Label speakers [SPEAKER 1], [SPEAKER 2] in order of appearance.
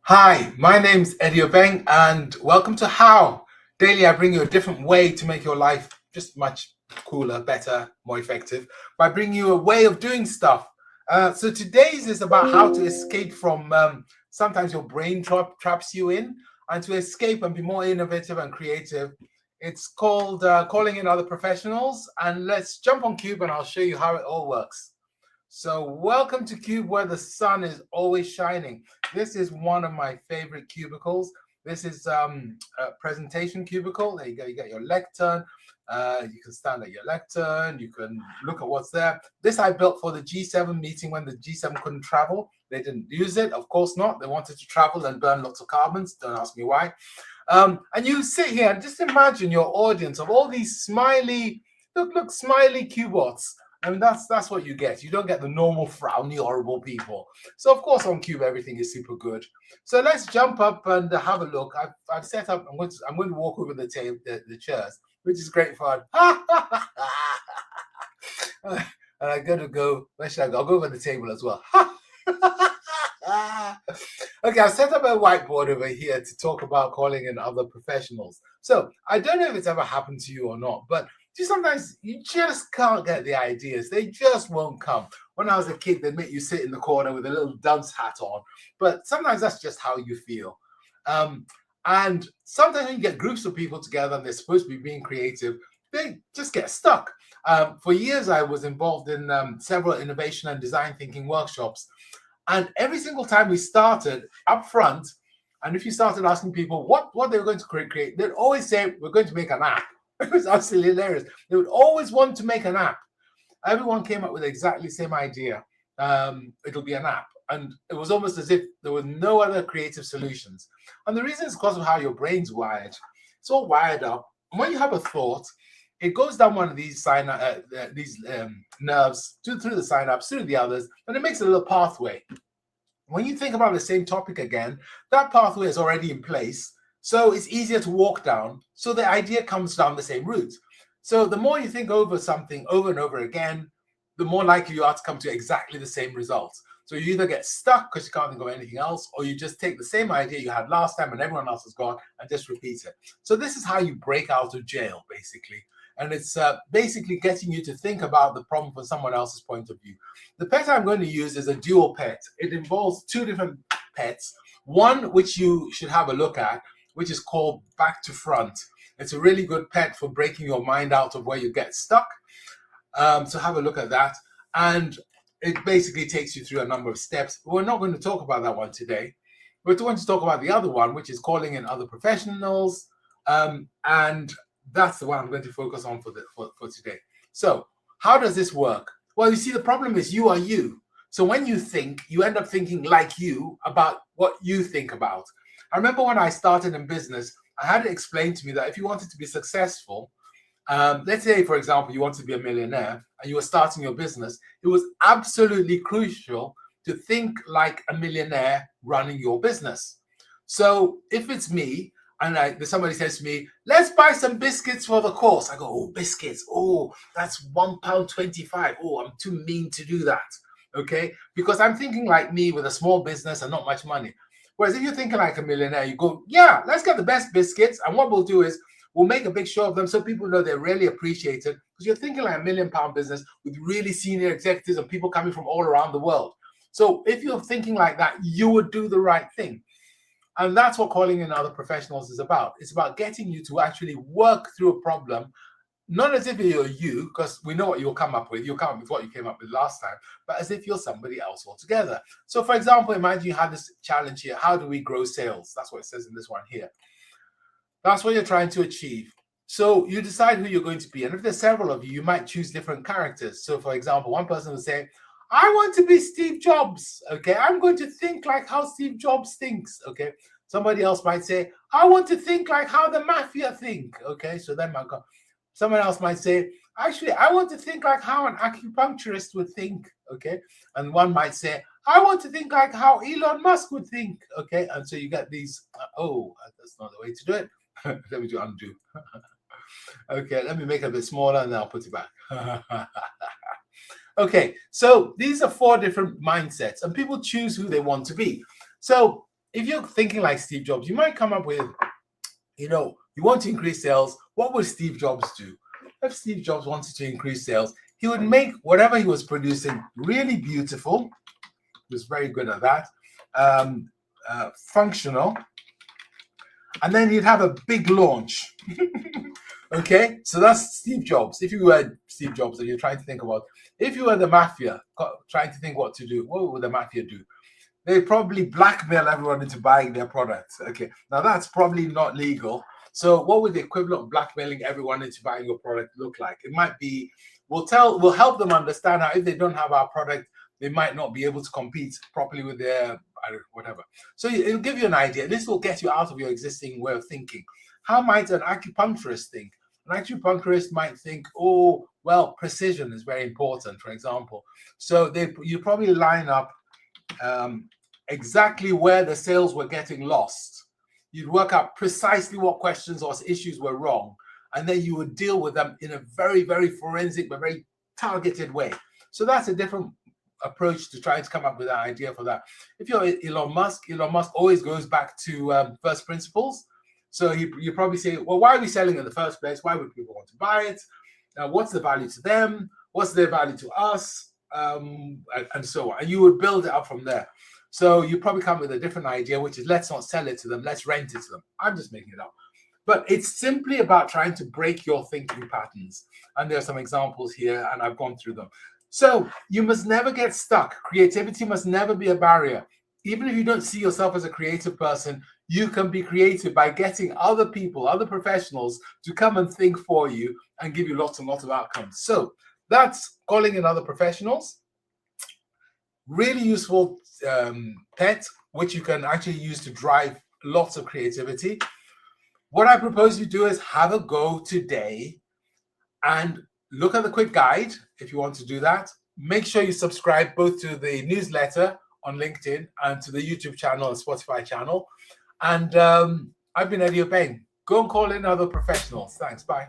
[SPEAKER 1] Hi, my name's Eddie Obeng, and welcome to How. Daily, I bring you a different way to make your life just much cooler, better, more effective by bringing you a way of doing stuff. So today's is about how to escape from sometimes your brain traps you in, and to escape and be more innovative and creative. It's called calling in other professionals, and let's jump on Cube and I'll show you how it all works. So welcome to Cube, where the sun is always shining. This is one of my favorite cubicles. This is a presentation cubicle. There you go. You get your lectern. You can stand at your lectern. You can look at what's there. This I built for the G7 meeting when the G7 couldn't travel. They didn't use it. Of course not. They wanted to travel and burn lots of carbons. Don't ask me why. And you sit here and just imagine your audience of all these smiley, look, smiley cubots. I mean, that's what you get. You don't get the normal frowny, horrible people. So of course on Cube everything is super good. So let's jump up and have a look. I've set up. I'm going to walk over the table, the chairs, which is great fun. And I'm going to go. Where should I go? I'll go over the table as well. Okay, I've set up a whiteboard over here to talk about calling in other professionals. So I don't know if it's ever happened to you or not, but sometimes you just can't get the ideas. They just won't come. When I was a kid, they'd make you sit in the corner with a little dunce hat on. But sometimes that's just how you feel. And sometimes when you get groups of people together and they're supposed to be being creative, they just get stuck. For years, I was involved in several innovation and design thinking workshops. And every single time we started up front, and if you started asking people what they were going to create, they'd always say, we're going to make an app. It was absolutely hilarious. They would always want to make an app. Everyone came up with exactly the same idea. It'll be an app. And it was almost as if there were no other creative solutions. And the reason is because of how your brain's wired. It's all wired up. And when you have a thought, it goes down one of these nerves through the synapse, through the others, and it makes a little pathway. When you think about the same topic again, that pathway is already in place. So it's easier to walk down. So the idea comes down the same route. So the more you think over something over and over again, the more likely you are to come to exactly the same results. So you either get stuck because you can't think of anything else, or you just take the same idea you had last time and everyone else has gone and just repeat it. So this is how you break out of jail, basically. And it's basically getting you to think about the problem from someone else's point of view. The pet I'm going to use is a dual pet. It involves two different pets. One, which you should have a look at, which is called Back to Front. It's a really good pet for breaking your mind out of where you get stuck. So have a look at that. And it basically takes you through a number of steps. But we're not going to talk about that one today. We're going to talk about the other one, which is calling in other professionals. And that's the one I'm going to focus on for today. So how does this work? Well, you see, the problem is you are you. So when you think, you end up thinking like you about what you think about. I remember when I started in business, I had it explained to me that if you wanted to be successful, let's say, for example, you want to be a millionaire and you were starting your business, it was absolutely crucial to think like a millionaire running your business. So if it's me and somebody says to me, let's buy some biscuits for the course, I go, oh, biscuits, oh, that's £1.25. Oh, I'm too mean to do that. Okay, because I'm thinking like me with a small business and not much money. Whereas if you're thinking like a millionaire, you go, yeah, let's get the best biscuits. And what we'll do is we'll make a big show of them so people know they're really appreciated, because you're thinking like £1 million business with really senior executives and people coming from all around the world. So if you're thinking like that, you would do the right thing. And that's what calling in other professionals is about. It's about getting you to actually work through a problem, not as if you're you, because we know what you'll come up with. You'll come up with what you came up with last time, but as if you're somebody else altogether. So for example, imagine you have this challenge here. How do we grow sales? That's what it says in this one here. That's what you're trying to achieve. So you decide who you're going to be. And if there's several of you, you might choose different characters. So for example, one person will say, I want to be Steve Jobs. Okay, I'm going to think like how Steve Jobs thinks. Okay, somebody else might say, I want to think like how the Mafia think. Okay, so then someone else might say, actually, I want to think like how an acupuncturist would think. Okay, and one might say, I want to think like how Elon Musk would think. Okay, and so you get these. Oh, that's not the way to do it. Let me do undo. Okay, let me make it a bit smaller and then I'll put it back. Okay, so these are 4 different mindsets and people choose who they want to be. So if you're thinking like Steve Jobs, you might come up with, you want to increase sales. What would Steve Jobs do? If Steve Jobs wanted to increase sales, he would make whatever he was producing really beautiful. He was very good at that. Functional. And then he'd have a big launch. Okay, so that's Steve Jobs. If you were Steve Jobs and you're trying to think about, if you were the Mafia, trying to think what to do, what would the Mafia do? They'd probably blackmail everyone into buying their products. Okay, now that's probably not legal. So what would the equivalent of blackmailing everyone into buying your product look like? It might be, we'll help them understand how if they don't have our product, they might not be able to compete properly with their whatever. So it'll give you an idea. This will get you out of your existing way of thinking. How might an acupuncturist think? An acupuncturist might think, oh, well, precision is very important, for example. So you probably line up exactly where the sales were getting lost. You'd work out precisely what questions or issues were wrong, and then you would deal with them in a very, very forensic but very targeted way. So that's a different approach to trying to come up with an idea for that. If you're Elon Musk always goes back to first principles. So you probably say, well, why are we selling in the first place? Why would people want to buy it? What's the value to them? What's their value to us? And so on. And you would build it up from there. So you probably come with a different idea, which is let's not sell it to them, let's rent it to them. I'm just making it up. But it's simply about trying to break your thinking patterns. And there are some examples here, and I've gone through them. So you must never get stuck. Creativity must never be a barrier. Even if you don't see yourself as a creative person, you can be creative by getting other people, other professionals to come and think for you and give you lots and lots of outcomes. So that's calling in other professionals. Really useful pet, which you can actually use to drive lots of creativity. What I propose you do is have a go today and look at the quick guide if you want to do that. Make sure you subscribe both to the newsletter on LinkedIn and to the YouTube channel and Spotify channel. And I've been Eddie Obeng. Go and call in other professionals. Thanks. Bye.